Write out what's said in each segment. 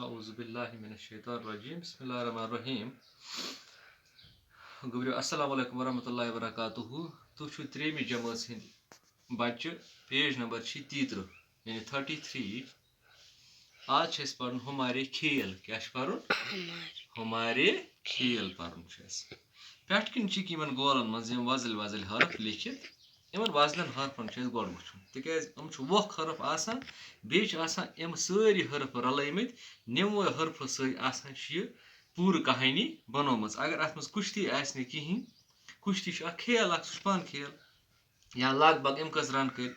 Auzubillahi mineşşeytanirracim. Bismillahirrahmanirrahim. Gobrio assalamu alaikum warahmatullahi wabarakatuh. Tu şu 3 जमात हिंद बच्चे page number 33 यानी 33 आज छे पढ़न हमारे खेल क्या पढ़न हमारे खेल पढ़न पेट किन ची कि गोलन मज वजल वजल हरफ लिखित इन वजलन हरफन गोड़ वुचन तिकाज हम वोख हरफ आसान बेम सारी हरफ रलैमत निमो हरफ सह पूर कहानी बनोम अगर अत मज कुश्ती आसने कहीं कुश्ती खेल सह पान खेल या लग भग अम कस रन कर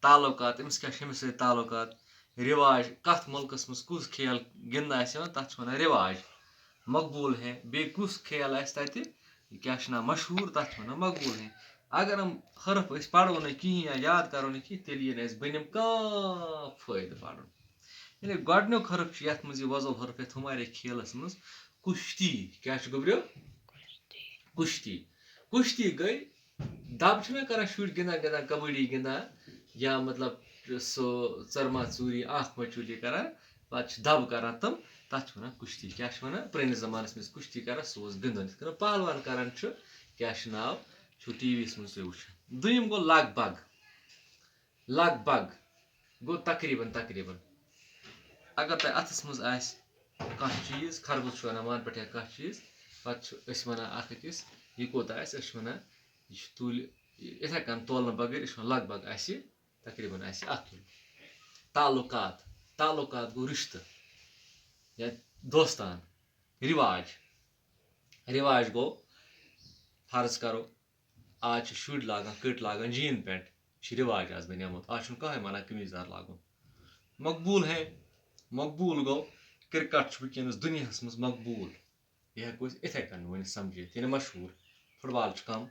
ताल्लुकात अमिस क्या अमिस सत ताल्लुकात रिवाज कत मुल्कस मज कुस खेल गिंद तथ वन रिवाज मकबूल है बे कुस खेल तत क्या ना मशहूर तथ वन मकबूल है अगर हम हरफ पढ़ो ना कहीं या याद करो ना कहीं तेल यह बनिम कह फायद पढ़न यानी गोडनुक हरफ ये मज वजल हरफ ये हमारे खेलस मज कुश्ती क्या गोब्रियो कुश्ती कुश्ती गई दब कर शुर गिंदान गिंदान कबड्डी गिंदान या मतलब सो चरमा चूरी आख मचूली कर पे दब कर तम तथ वन कुश्ती क्या वन पुरानिस जमानस मज कुश्ती कर सह गिंदन पहलवान कर क्या नाव टी वी मज तुम वुचान दुम गो लग भग गो तकरीबन तकरीबन अगर तुम अथस मज कह चीज खरबूज वन मान पे कह चीज पे वन अकिस यह कोत वन यह तुल इथे कन तोलन बगैर यह लग भग तकरीबन किलो ताल्लुकात ताल्लुकात गो रिश्त या दोस्तान रिवाज रिवाज गो फर्ज करो आज शुर लागान कट लागान जीन पेंट रिवाज आज बनियामत आज कह मना कमीजदार लागुन मकबूल है मकबूल गो क्रिकेट वनस दुनिया मज मकबूल यह हेको इथे कन वन समझित यानी मशहूर फुटबॉल कम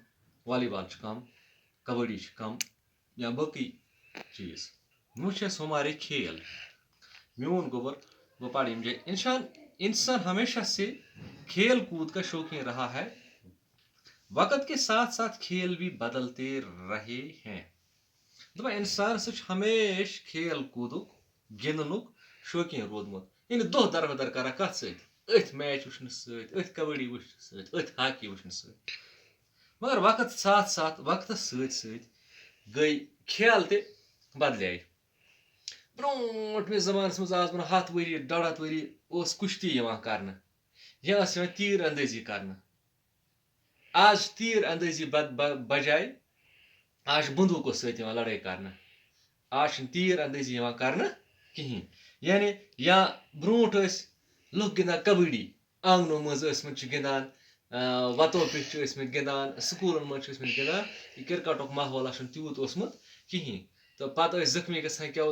वॉलीबॉल कम कबड्डी कम या बाकी चीज़ मुझे हमारे खेल म्यून गोबर वो पढ़ी मुझे इंसान हमेशा से खेल कूद का शौकीन रहा है। वक़्त के साथ साथ खेल भी बदलते रहे हैं। दपा इंसान हमेश खेल कूदुक गिंदनुक शौकीन रोदमुत इन दो दरबदर कर कत सथ मैच वुचन सथ कबड्डी वुचन सथ हाकी वुचन सथ मगर वक़्त साथ साथ वक्त सत गई खेल ते बदल ब्रोटमिस जमानस मज आज बन 100 वरी 150 वरी कुश्ती कर तीर अंदाजी कर आज तीर अंदाजी बजाय आज बंदूकों सत लड़ाई कर आज तीर अंदाजी कर कहीं यानी या ब्रोट लुक गिंदान कबड्डी आंगनों मज गिंदान वतो पे गिंदान स्कूलन मज गिंदान क्रिकेटुक माहौल तूत कहीं तो पत जख्मी गसान क्या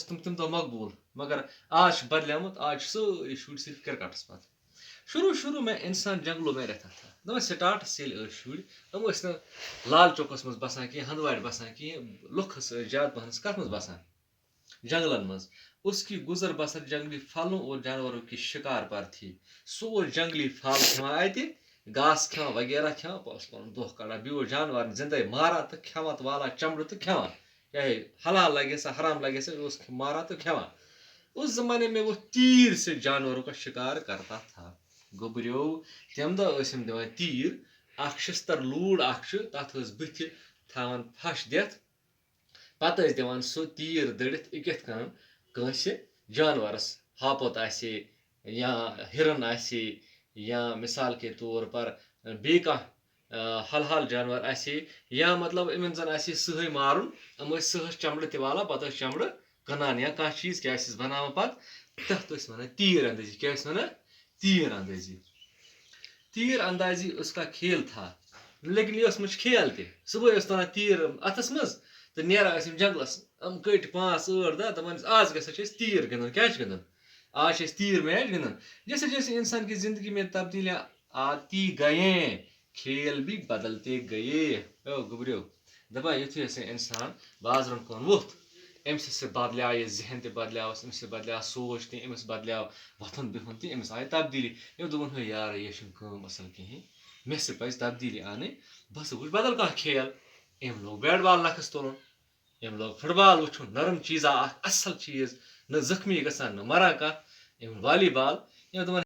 तम दो मकबूल मगर आज बदलियामुत आज सारी शुर सिर्फ क्रिकेटस पे शुरू में इंसान जंगलों में रहता था दम स्टार्टस शुर तम लाल चौकस मज बसान कहीं हंदवाड़ बसान कहीं लुखस ज्यादा पहनस कत मज बसान जंगलन मज उसकी गुजर बसर जंगली फलों और जानवरों की शिकार पर थी सो जंगली फल खान अत घास खान वगैरह खान दोह कड़ा बो जानवर जिंदा मारा तो खान तो वाला चमड़ तो खान चाहे हलाल लगे सा हराम लगे सा मारा तो खान उस जमाने में वो तीर से जानवरों का शिकार करता था गोबरियो तम दम दिवान तीर शिस्तर लूड़ तथ बुथ थान फश दिथ पत दिवान सो तीर दड़ित यथ कंस जानवरस हापत आसे या हिरन आसे या मिसाल के तौर पर बे हल जानवर आसे या मतलब इन जन आसे सह मारुन हम सह चमड़ तवाला पत चमड़ कनान या कह चीज क्या बनान पत तथ वन तीर अंदाजी क्या वन तीर अंदाजी उसका खेल था लेकिन यह खेल ते सुबह तना तीर अथस मज तो नेरा जंगलस कट 5 8 10 दपान आज गसा तीर गिंदन क्या गिंदन आज तीर मैच गिंदन जैसे जैसे इंसान की जिंदगी में तब्दीलियां आती गए खेल भी बदलते गए गुबरियो दपा युथ इंसान बाजरन कौन वोथ अम्स बदलिया यह जहन ते बदलिया अम्स बदलिया सोच ते अम्स बदलिया वथन बिहन ते अम्स आय तब्दीली ये दोपन है यार यह असल कहीं मे पे तब्दीली आने बस वो बदल कह खेल अम लोग बैट बॉल नखस तुलन अम लोग फुटबॉल वुचुन नरम चीज़ा असल चीज़ न जख्मी गसान न मरा कह یِم والی بال یِم تِمَن